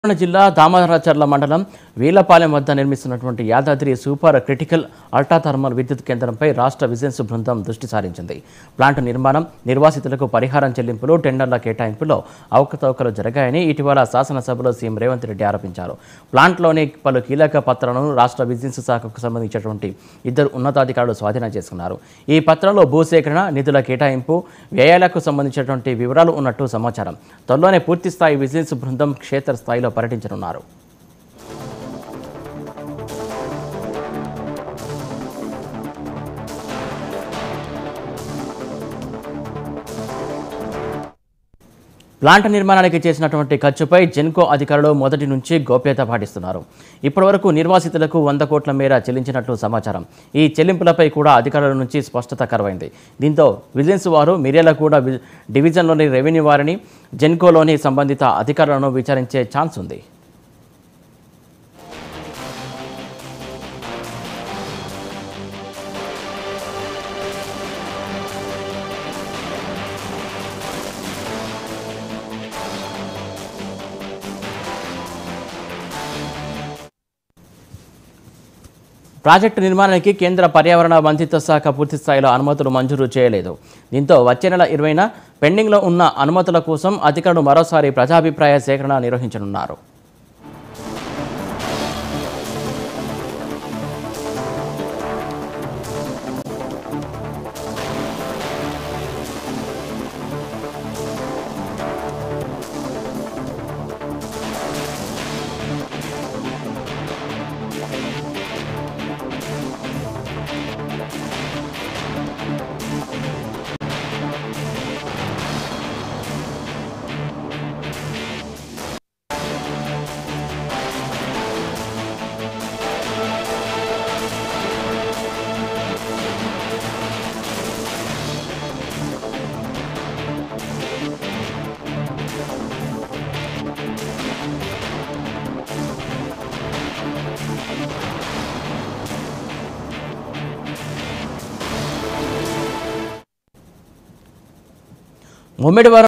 జిల్లా దామరచర్ల మండలం వీలపాలెం వద్ద నిర్మిస్తున్నటువంటి Yadadri super critical ultra thermal విద్యుత్ కేంద్రంపై రాష్ట్ర విజిలెన్స్ బృందం దృష్టి సారించింది. ప్లాంట్ నిర్మాణం, నిర్వాసితులకు పరిహారం చెల్లింపులు, టెండర్ల కేటాయింపులో అవకతవకలు జరిగాయని ఇటీవల శాసనసభలో సీఎం రేవంత్ రెడ్డి ఆరోపించారు. ప్లాంట్లోని పలు కీలక పత్రాలను రాష్ట్ర విజిలెన్స్ శాఖకు సంబంధించినటువంటి ఇద్దరు ఉన్నతాధికారులు స్వాధీనం చేసుకున్నారు. ఈ పత్రంలో భూసేకరణ, నిధుల కేటాయింపు, వ్యయాలకు సంబంధించినటువంటి వివరాలు ఉన్నట్టు సమాచారం. త్వరలోనే పూర్తిస్థాయి విజిలెన్స్ బృందం క్షేత్రస్థాయిలో పర్యటించనున్నారు. ప్లాంట్ నిర్మాణానికి చేసినటువంటి ఖర్చుపై జెన్కో అధికారులు మొదటి నుంచి గోప్యత పాటిస్తున్నారు. ఇప్పటివరకు నిర్వాసితులకు 100 కోట్ల మేర చెల్లించినట్లు సమాచారం. ఈ చెల్లింపులపై కూడా అధికారుల నుంచి స్పష్టత కరువైంది. దీంతో విజిలెన్స్ వారు మిర్యాలగూడ డివిజన్లోని రెవెన్యూ వారిని, జెన్కోలోని సంబంధిత అధికారులను విచారించే ఛాన్స్ ఉంది. ప్రాజెక్టు నిర్మాణానికి కేంద్ర పర్యావరణ మంత్రిత్వ శాఖ పూర్తిస్థాయిలో అనుమతులు మంజూరు చేయలేదు. దీంతో వచ్చే నెల 20న పెండింగ్లో ఉన్న అనుమతుల కోసం అధికారులు మరోసారి ప్రజాభిప్రాయ సేకరణ నిర్వహించనున్నారు. ముమ్మిడివరం